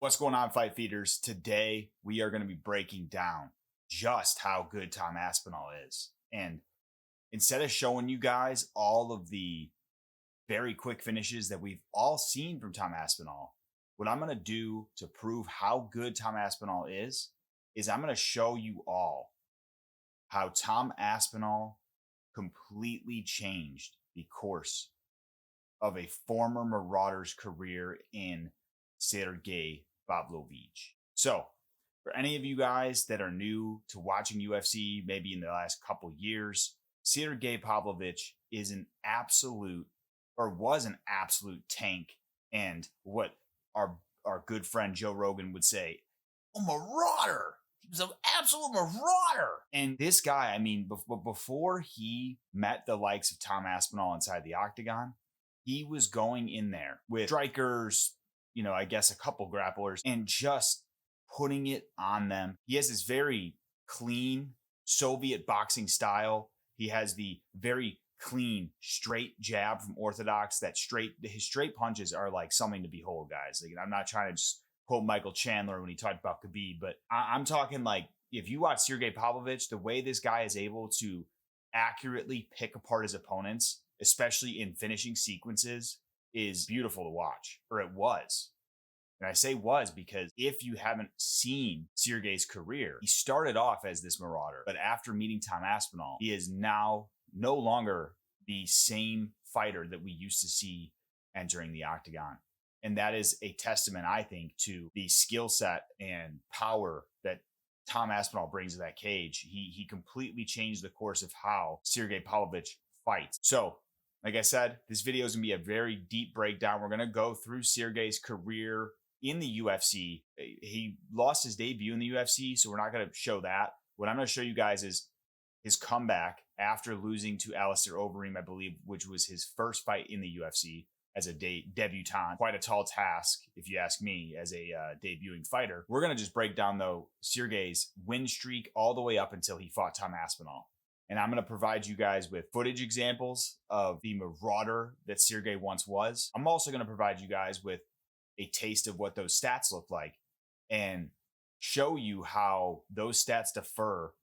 What's going on, Fight Feeders? Today, we are going to be breaking down just how good Tom Aspinall is. And instead of showing you guys all of the very quick finishes that we've all seen from Tom Aspinall, what I'm going to do to prove how good Tom Aspinall is I'm going to show you all how Tom Aspinall completely changed the course of a former Marauder's career in Sergei Pavlovich. So, for any of you guys that are new to watching UFC, maybe in the last couple years, Sergei Pavlovich is an absolute, or was an absolute tank, and what our good friend Joe Rogan would say, a marauder. He was an absolute marauder. And this guy, I mean, before he met the likes of Tom Aspinall inside the octagon, he was going in there with strikers, I guess a couple grapplers, and just putting it on them. He has this very clean Soviet boxing style. He has the very clean, straight jab from orthodox. His straight punches are like something to behold, guys. Like, I'm not trying to just quote Michael Chandler when he talked about Khabib, but I'm talking like, if you watch Sergei Pavlovich, the way this guy is able to accurately pick apart his opponents, especially in finishing sequences, is beautiful to watch, or it was. And I say was because if you haven't seen Sergei's career, he started off as this marauder, but after meeting Tom Aspinall, he is now no longer the same fighter that we used to see entering the octagon. And that is a testament, I think, to the skill set and power that Tom Aspinall brings to that cage. He completely changed the course of how Sergei Pavlovich fights. So, like I said, this video is going to be a very deep breakdown. We're going to go through Sergei's career in the UFC. He lost his debut in the UFC, so we're not going to show that. What I'm going to show you guys is his comeback after losing to Alistair Overeem, I believe, which was his first fight in the UFC as a debutant. Quite a tall task, if you ask me, as a debuting fighter. We're going to just break down, though, Sergei's win streak all the way up until he fought Tom Aspinall. And I'm going to provide you guys with footage examples of the marauder that Sergei once was. I'm also going to provide you guys with a taste of what those stats look like and show you how those stats differ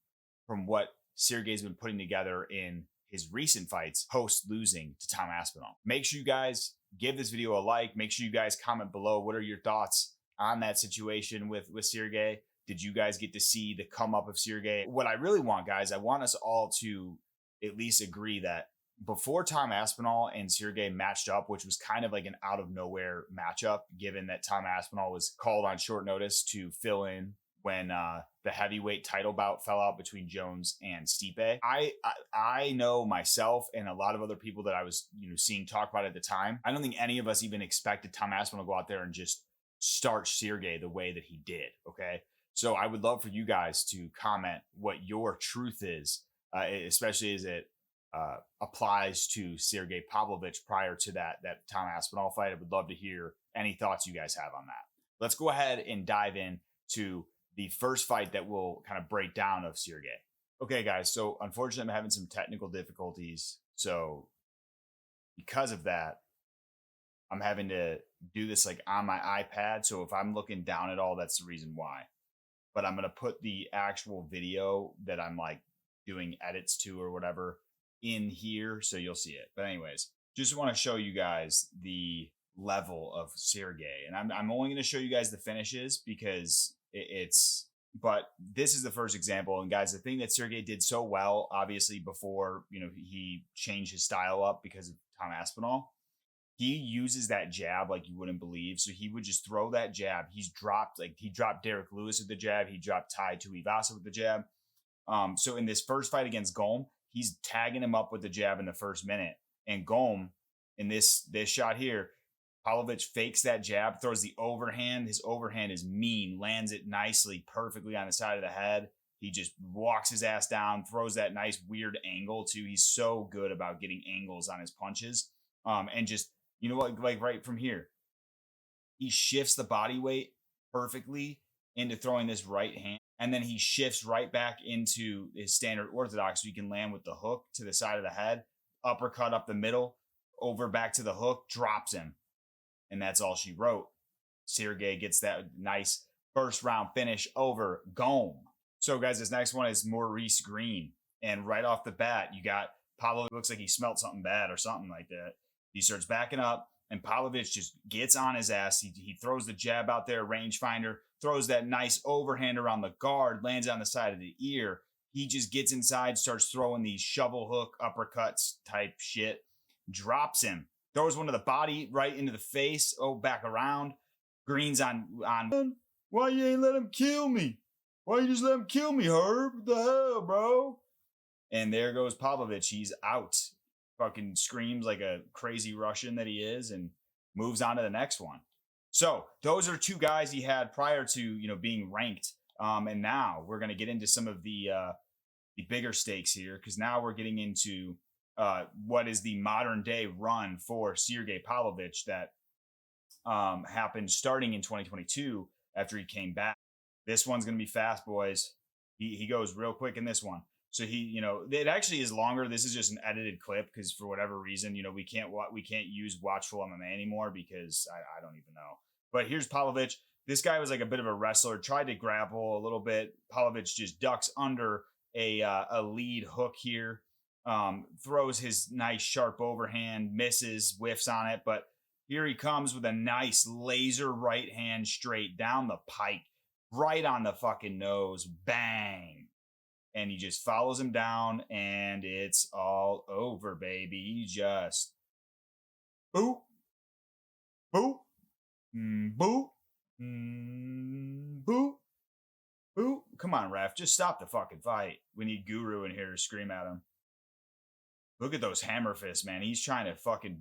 from what Sergei's been putting together in his recent fights post losing to Tom Aspinall. Make sure you guys give this video a like. Make sure you guys comment below. What are your thoughts on that situation with Sergei? Did you guys get to see the come up of Sergei? What I really want, guys, I want us all to at least agree that before Tom Aspinall and Sergei matched up, which was kind of like an out of nowhere matchup, given that Tom Aspinall was called on short notice to fill in when the heavyweight title bout fell out between Jones and Stipe. I know myself and a lot of other people that I was seeing talk about it at the time, I don't think any of us even expected Tom Aspinall to go out there and just start Sergei the way that he did. Okay. So I would love for you guys to comment what your truth is, especially as it applies to Sergei Pavlovich prior to that Tom Aspinall fight. I would love to hear any thoughts you guys have on that. Let's go ahead and dive in to the first fight that we'll kind of break down of Sergei. Okay, guys. So unfortunately, I'm having some technical difficulties. So because of that, I'm having to do this like on my iPad. So if I'm looking down at all, that's the reason why. But I'm going to put the actual video that I'm like doing edits to or whatever in here, so you'll see it. But anyways, just want to show you guys the level of Sergei, and I'm only going to show you guys the finishes because but this is the first example. And guys, the thing that Sergei did so well, obviously before he changed his style up because of Tom Aspinall, he uses that jab like you wouldn't believe. So he would just throw that jab. He dropped Derrick Lewis with the jab. He dropped Tuivasa with the jab. So in this first fight against Gane, he's tagging him up with the jab in the first minute. And Gane, in this shot here, Pavlovich fakes that jab, throws the overhand. His overhand is mean, lands it nicely, perfectly on the side of the head. He just walks his ass down, throws that nice weird angle too. He's so good about getting angles on his punches. And just, like right from here, he shifts the body weight perfectly into throwing this right hand. And then he shifts right back into his standard orthodox, so he can land with the hook to the side of the head, uppercut up the middle, over back to the hook, drops him. And that's all she wrote. Sergei gets that nice first round finish over Gane. So, guys, this next one is Maurice Greene. And right off the bat, you got Pavlovich. Looks like he smelled something bad or something like that. He starts backing up, and Pavlovich just gets on his ass. He throws the jab out there, rangefinder, throws that nice overhand around the guard, lands on the side of the ear. He just gets inside, starts throwing these shovel hook uppercuts type shit, drops him, throws one to the body right into the face. Oh, back around. Greene's on. Why you ain't let him kill me? Why you just let him kill me, Herb? What the hell, bro? And there goes Pavlovich. He's out. Fucking screams like a crazy Russian that he is and moves on to the next one. So those are two guys he had prior to, being ranked. And now we're going to get into some of the bigger stakes here, because now we're getting into what is the modern day run for Sergei Pavlovich that happened starting in 2022 after he came back. This one's going to be fast, boys. He goes real quick in this one. So it actually is longer. This is just an edited clip because for whatever reason, we can't use Watchful MMA anymore because I don't even know. But here's Pavlovich. This guy was like a bit of a wrestler, tried to grapple a little bit. Pavlovich just ducks under a lead hook here, throws his nice sharp overhand, misses, whiffs on it. But here he comes with a nice laser right hand straight down the pike, right on the fucking nose, bang. And he just follows him down, and it's all over, baby. He just boop, boop, boop, boop, boop. Come on, ref. Just stop the fucking fight. We need Guru in here to scream at him. Look at those hammer fists, man. He's trying to fucking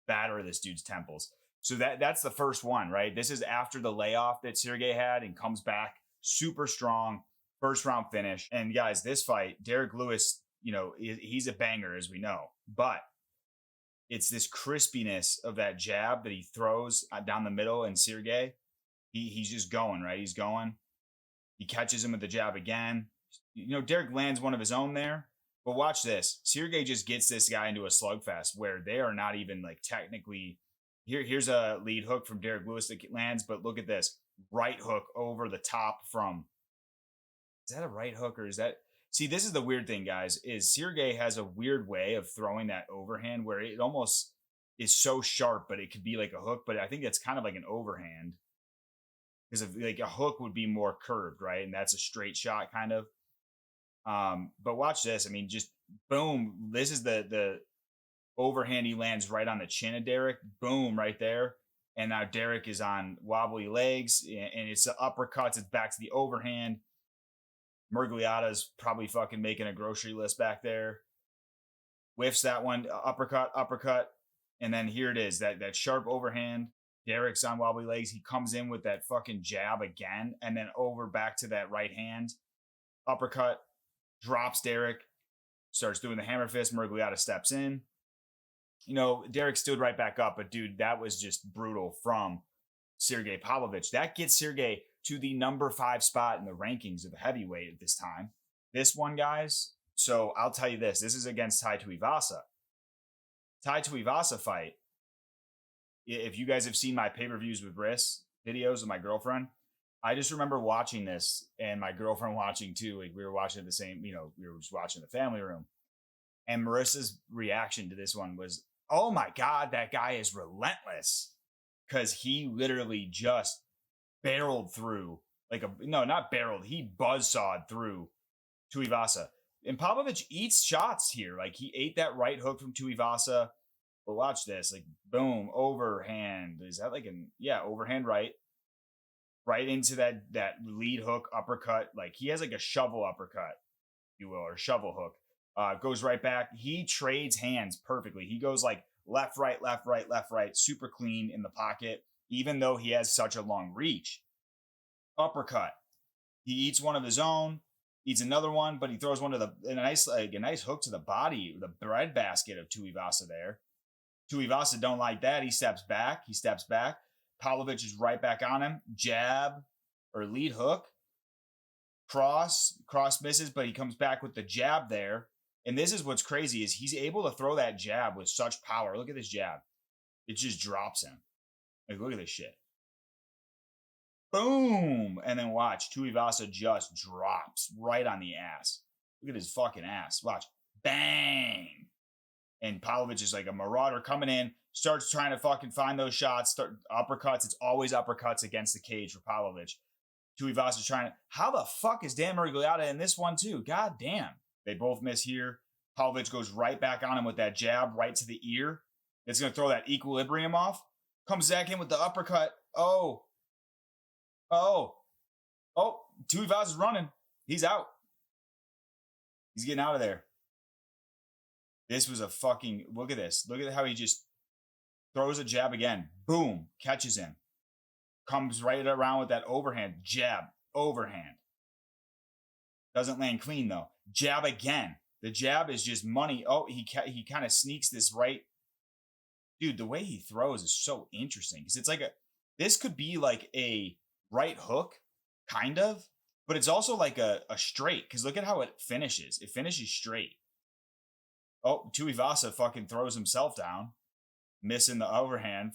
batter this dude's temples. So that's the first one, right? This is after the layoff that Sergei had and comes back super strong. First round finish. And guys, this fight, Derrick Lewis, he's a banger, as we know. But it's this crispiness of that jab that he throws down the middle. And Sergei, he's just going, right? He's going. He catches him with the jab again. Derrick lands one of his own there. But watch this. Sergei just gets this guy into a slugfest where they are not even like technically. Here's a lead hook from Derrick Lewis that lands. But look at this. Right hook over the top from. Is that a right hook or is that? See, this is the weird thing, guys, is Sergei has a weird way of throwing that overhand where it almost is so sharp, but it could be like a hook. But I think that's kind of like an overhand because like a hook would be more curved, right? And that's a straight shot kind of. But watch this. I mean, just boom. This is the overhand. He lands right on the chin of Derrick. Boom, right there. And now Derrick is on wobbly legs and it's the uppercuts. It's back to the overhand. Murgliata's probably fucking making a grocery list back there. Whiffs that one, uppercut. And then here it is, that sharp overhand. Derrick's on wobbly legs. He comes in with that fucking jab again. And then over back to that right hand. Uppercut. Drops Derrick. Starts doing the hammer fist. Murgliata steps in. Derrick stood right back up. But, dude, that was just brutal from Sergei Pavlovich. That gets Sergei to the number 5 spot in the rankings of the heavyweight at this time. This one, guys. So I'll tell you this. This is against Tuivasa. Tuivasa fight. If you guys have seen my pay-per-views with Brit videos with my girlfriend, I just remember watching this and my girlfriend watching too. Like we were watching the same, we were just watching the family room. And Marissa's reaction to this one was, oh my God, that guy is relentless. Because he literally just barreled through, not barreled, he buzzsawed through Tuivasa. And Pavlovich eats shots here. Like he ate that right hook from Tuivasa. But watch this, like boom, overhand. Is that overhand right? Right into that lead hook uppercut. Like he has like a shovel uppercut, if you will, or shovel hook. Goes right back. He trades hands perfectly. He goes like left, right, super clean in the pocket, even though he has such a long reach. Uppercut. He eats one of his own, eats another one, but he throws one to a nice hook to the body, the breadbasket of Tuivasa there. Tuivasa don't like that. He steps back. Pavlovich is right back on him. Jab or lead hook. Cross misses, but he comes back with the jab there. And this is what's crazy is he's able to throw that jab with such power. Look at this jab. It just drops him. Like, look at this shit. Boom. And then watch, Tuivasa just drops right on the ass. Look at his fucking ass. Watch. Bang. And Pavlovich is like a marauder coming in, starts trying to fucking find those shots, start uppercuts. It's always uppercuts against the cage for Pavlovich. Tuivasa trying to. How the fuck is Dan Miragliotta in this one too? God damn. They both miss here. Pavlovich goes right back on him with that jab right to the ear. It's going to throw that equilibrium off. Comes back in with the uppercut. Oh. Tuivasa's running. He's out. He's getting out of there. This was a fucking. Look at this. Look at how he just throws a jab again. Boom. Catches him. Comes right around with that overhand. Jab. Overhand. Doesn't land clean though. Jab again. The jab is just money. Oh, he kind of sneaks this right. Dude, the way he throws is so interesting because it's like this could be like a right hook, kind of, but it's also like a straight because look at how it finishes. It finishes straight. Oh, Tuivasa fucking throws himself down, missing the overhand.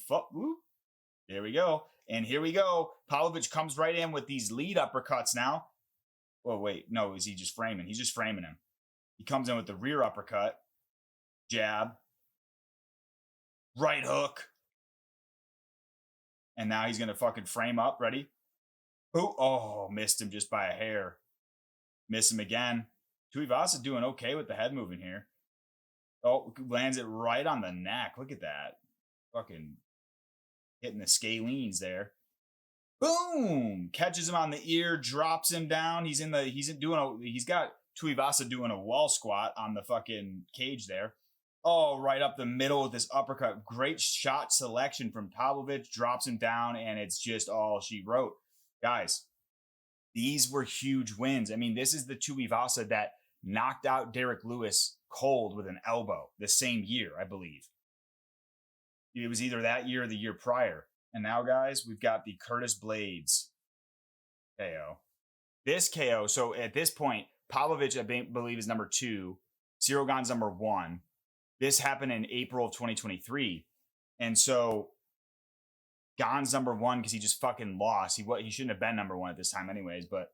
There we go. And here we go. Pavlovich comes right in with these lead uppercuts now. Oh, wait. No, is he just framing? He's just framing him. He comes in with the rear uppercut. Jab. Right hook. And now he's going to fucking frame up. Ready? Oh, missed him just by a hair. Miss him again. Tuivasa doing okay with the head moving here. Oh, lands it right on the neck. Look at that. Fucking hitting the scalenes there. Boom! Catches him on the ear, drops him down. He's got Tuivasa doing a wall squat on the fucking cage there. Oh, right up the middle with this uppercut. Great shot selection from Pavlovich. Drops him down, and it's just all she wrote. Guys, these were huge wins. I mean, this is the Tuivasa that knocked out Derrick Lewis cold with an elbow the same year, I believe. It was either that year or the year prior. And now, guys, we've got the Curtis Blaydes KO. This KO, so at this point, Pavlovich, I believe, is number 2. Cyril Gane's number 1. This happened in April of 2023. And so Gane's number 1 because he just fucking lost. He shouldn't have been number 1 at this time anyways. But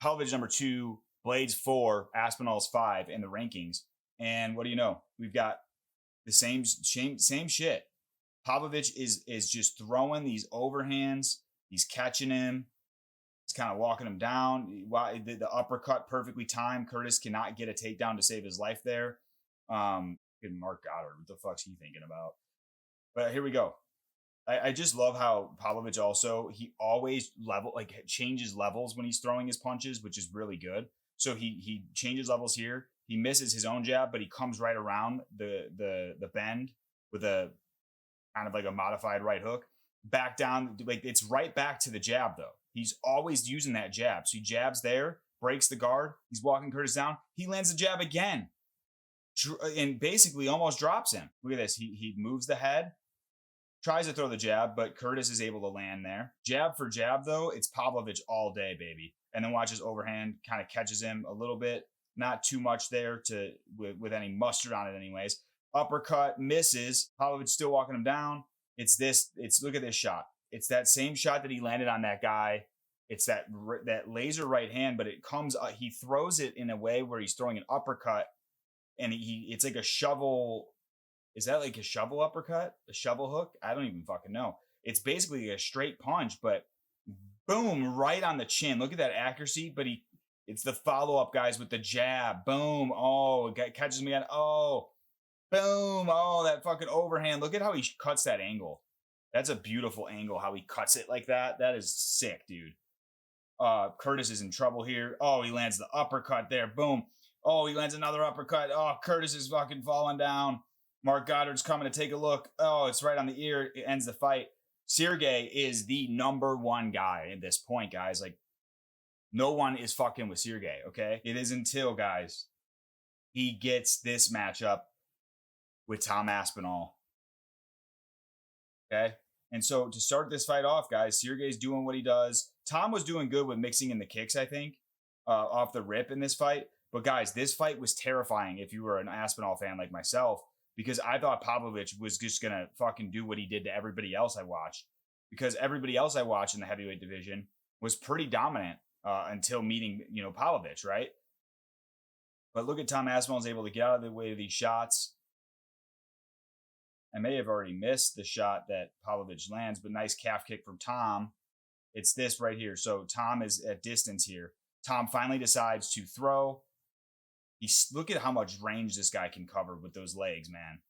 Pavlovich number 2, Blaydes 4, Aspinall's 5 in the rankings. And what do you know? We've got the same shit. Pavlovich is just throwing these overhands. He's catching him. He's kind of walking him down. The uppercut perfectly timed. Curtis cannot get a takedown to save his life there. Mark Goddard, what the fuck's he thinking about? But here we go. I just love how Pavlovich also, he always changes levels when he's throwing his punches, which is really good. So he changes levels here. He misses his own jab, but he comes right around the bend with a kind of like a modified right hook. Back down, like it's right back to the jab though. He's always using that jab. So he jabs there, breaks the guard. He's walking Curtis down. He lands the jab again and basically almost drops him. Look at this. He moves the head, tries to throw the jab, but Curtis is able to land there. Jab for jab though, it's Pavlovich all day, baby. And then watch his overhand kind of catches him a little bit. Not too much there with any mustard on it anyways. Uppercut misses. Pavlovich still walking him down. Look at this shot. It's that same shot that he landed on that guy. It's that laser right hand, but it comes, he throws it in a way where he's throwing an uppercut and it's like a shovel. Is that like a shovel uppercut? A shovel hook? I don't even fucking know. It's basically a straight punch, but boom, right on the chin. Look at that accuracy, but it's the follow-up, guys, with the jab. Boom. Oh, it catches me again. Oh, boom. Oh, that fucking overhand. Look at how he cuts that angle. That's a beautiful angle, how he cuts it like that. That is sick, dude. Curtis is in trouble here. Oh, he lands the uppercut there. Boom. Oh, he lands another uppercut. Oh, Curtis is fucking falling down. Mark Goddard's coming to take a look. Oh, it's right on the ear. It ends the fight. Sergei is the number 1 guy at this point, guys. Like, no one is fucking with Sergei, okay? It is until, guys, he gets this matchup with Tom Aspinall. Okay? And so to start this fight off, guys, Sergei's doing what he does. Tom was doing good with mixing in the kicks, I think, off the rip in this fight. But, guys, this fight was terrifying if you were an Aspinall fan like myself, because I thought Pavlovich was just going to fucking do what he did to everybody else I watched. because everybody else I watched in the heavyweight division was pretty dominant until meeting, Pavlovich, right? But look at Tom Aspinall's able to get out of the way of these shots. I may have already missed the shot that Pavlovich lands, but nice calf kick from Tom. It's this right here. So Tom is at distance here. Tom finally decides to throw. Look at how much range this guy can cover with those legs, man.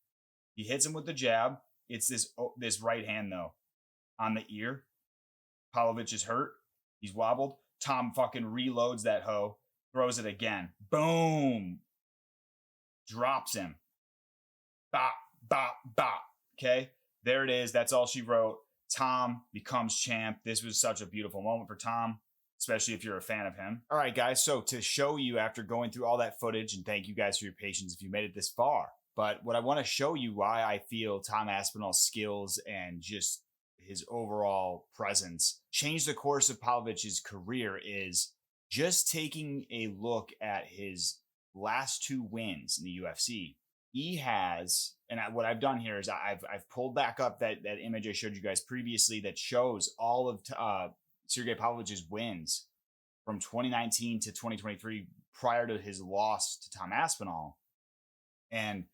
He hits him with the jab. It's this right hand, though, on the ear. Pavlovich is hurt. He's wobbled. Tom fucking reloads that hoe. Throws it again. Boom. Drops him. Bop, bop, bop. Okay? There it is. That's all she wrote. Tom becomes champ. This was such a beautiful moment for Tom, especially if you're a fan of him. All right, guys. So to show you after going through all that footage, and thank you guys for your patience if you made it this far, but what I want to show you why I feel Tom Aspinall's skills and just his overall presence changed the course of Pavlovich's career is just taking a look at his last 2 wins in the UFC. He has, and what I've done here is I've pulled back up that image I showed you guys previously that shows all of Sergei Pavlovich's wins from 2019 to 2023 prior to his loss to Tom Aspinall. And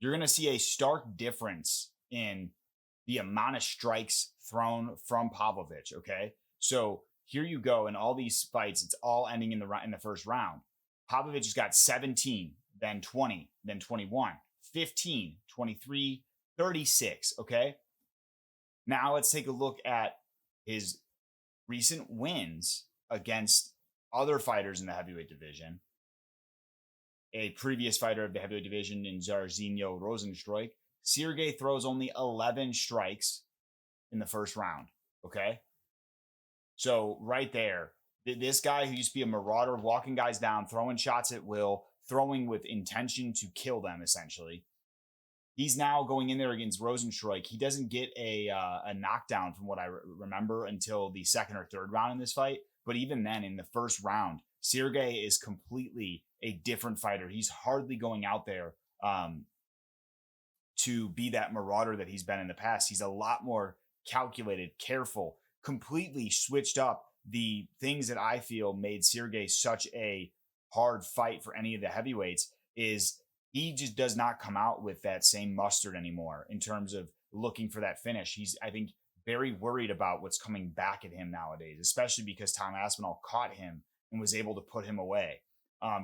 you're going to see a stark difference in the amount of strikes thrown from Pavlovich, okay? So here you go. In all these fights, it's all ending in the first round. Pavlovich has got 17, then 20, then 21, 15, 23, 36, okay? Now let's take a look at his recent wins against other fighters in the heavyweight division. A previous fighter of the heavyweight division in Jairzinho Rozenstruik, Sergei throws only 11 strikes in the first round, okay? So right there, this guy who used to be a marauder, walking guys down, throwing shots at will, throwing with intention to kill them, essentially. He's now going in there against Rozenstruik. He doesn't get a knockdown from what I remember until the second or third round in this fight. But even then, in the first round, Sergei is completely a different fighter. He's hardly going out there to be that marauder that he's been in the past. He's a lot more calculated, careful, completely switched up the things that I feel made Sergei such a hard fight for any of the heavyweights is he just does not come out with that same mustard anymore in terms of looking for that finish. He's, I think, very worried about what's coming back at him nowadays, especially because Tom Aspinall caught him and was able to put him away.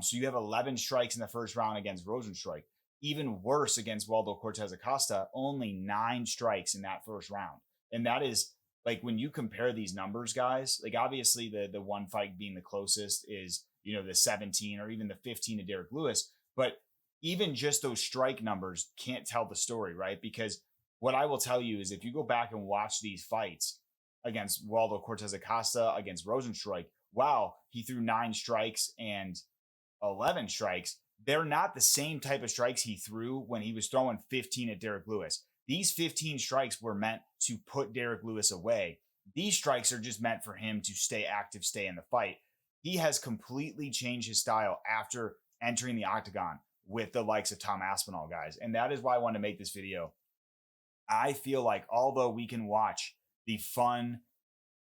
So you have 11 strikes in the first round against Rozenstruik. Even worse against Waldo Cortez Acosta, only 9 strikes in that first round. And that is, like, when you compare these numbers, guys, like obviously the one fight being the closest is, the 17 or even the 15 to Derrick Lewis. But even just those strike numbers can't tell the story, right? Because what I will tell you is if you go back and watch these fights against Waldo Cortez Acosta, against Rozenstruik, wow, he threw 9 strikes and 11 strikes. They're not the same type of strikes he threw when he was throwing 15 at Derrick Lewis. These 15 strikes were meant to put Derrick Lewis away. These strikes are just meant for him to stay active, stay in the fight. He has completely changed his style after entering the octagon with the likes of Tom Aspinall, guys. And that is why I wanted to make this video. I feel like although we can watch the fun,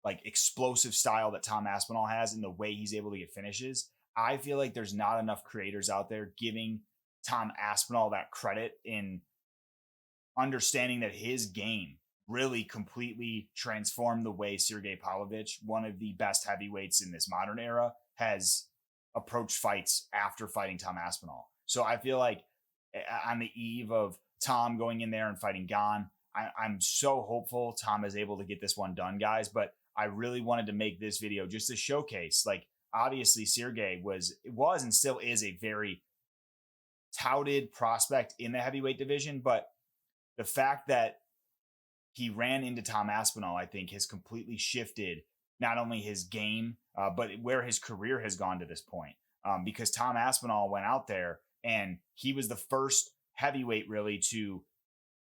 like explosive style that Tom Aspinall has and the way he's able to get finishes, I feel like there's not enough creators out there giving Tom Aspinall that credit in understanding that his game really completely transformed the way Sergei Pavlovich, one of the best heavyweights in this modern era, has approached fights after fighting Tom Aspinall. So I feel like on the eve of Tom going in there and fighting Gane, I'm so hopeful Tom is able to get this one done, guys. But I really wanted to make this video just to showcase, like, obviously Sergei was and still is a very touted prospect in the heavyweight division. But the fact that he ran into Tom Aspinall, I think, has completely shifted not only his game, but where his career has gone to this point. Because Tom Aspinall went out there and he was the first heavyweight really to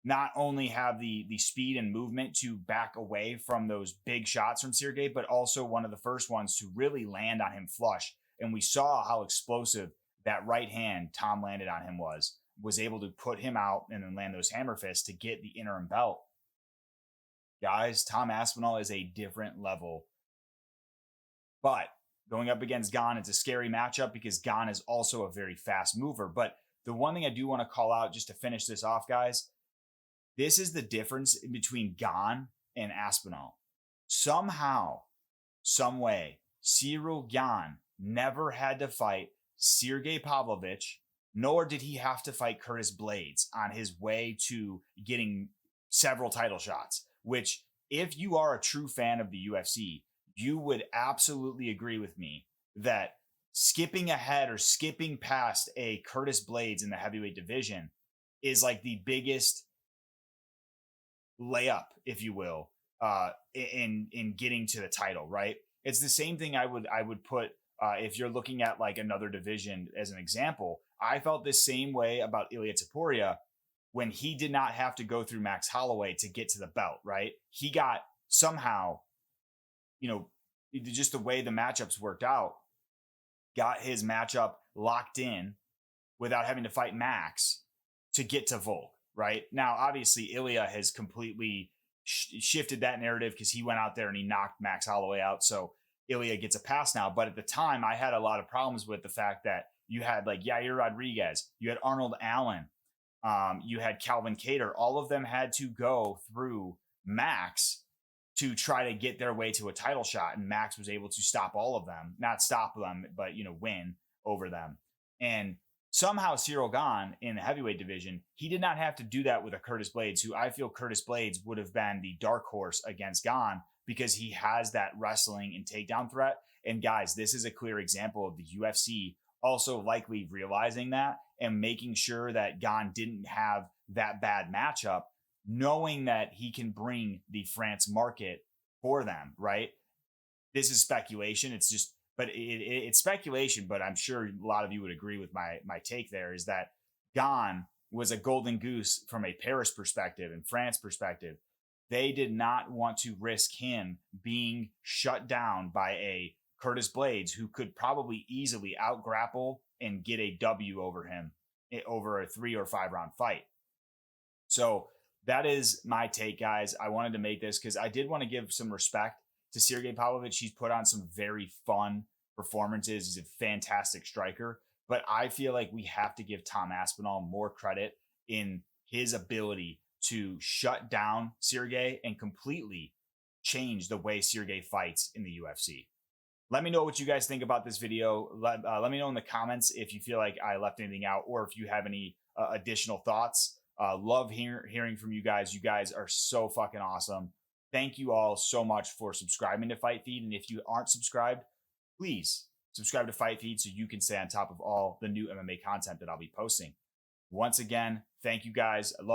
not only have the speed and movement to back away from those big shots from Sergei, but also one of the first ones to really land on him flush. And we saw how explosive that right hand Tom landed on him was able to put him out and then land those hammer fists to get the interim belt. Guys, Tom Aspinall is a different level. But going up against Gane, it's a scary matchup because Gane is also a very fast mover. But the one thing I do want to call out just to finish this off, guys, this is the difference between Gane and Aspinall. Somehow, some way, Cyril Gane never had to fight Sergei Pavlovich, nor did he have to fight Curtis Blaydes on his way to getting several title shots, which, if you are a true fan of the UFC, you would absolutely agree with me that skipping ahead or skipping past a Curtis Blaydes in the heavyweight division is like the biggest layup, if you will, in getting to the title, right? It's the same thing I would put if you're looking at like another division as an example. I felt the same way about Ilia Topuria when he did not have to go through Max Holloway to get to the belt, right? He got somehow, just the way the matchups worked out, got his matchup locked in without having to fight Max to get to Volk, right? Now, obviously, Ilya has completely shifted that narrative because he went out there and he knocked Max Holloway out. So Ilya gets a pass now. But at the time, I had a lot of problems with the fact that you had like Yair Rodriguez, you had Arnold Allen, you had Calvin Kattar. All of them had to go through Max to try to get their way to a title shot. And Max was able to stop all of them, not stop them, but, win over them. And somehow Cyril Gane in the heavyweight division, he did not have to do that with a Curtis Blaydes, who I feel Curtis Blaydes would have been the dark horse against Gane because he has that wrestling and takedown threat. And guys, this is a clear example of the UFC also likely realizing that and making sure that Gane didn't have that bad matchup, knowing that he can bring the France market for them, right? This is speculation. It's speculation, but I'm sure a lot of you would agree with my take there is that Gane was a golden goose from a Paris perspective and France perspective. They did not want to risk him being shut down by a Curtis Blaydes who could probably easily out grapple and get a W over him over a 3 or 5 round fight. So that is my take, guys. I wanted to make this because I did want to give some respect to Sergei Pavlovich. He's put on some very fun performances. He's a fantastic striker. But I feel like we have to give Tom Aspinall more credit in his ability to shut down Sergei and completely change the way Sergei fights in the UFC. Let me know what you guys think about this video. Let me know in the comments if you feel like I left anything out or if you have any additional thoughts. Love hearing from you guys. You guys are so fucking awesome. Thank you all so much for subscribing to Fight Feed. And if you aren't subscribed, please subscribe to Fight Feed so you can stay on top of all the new MMA content that I'll be posting. Once again, thank you guys. I love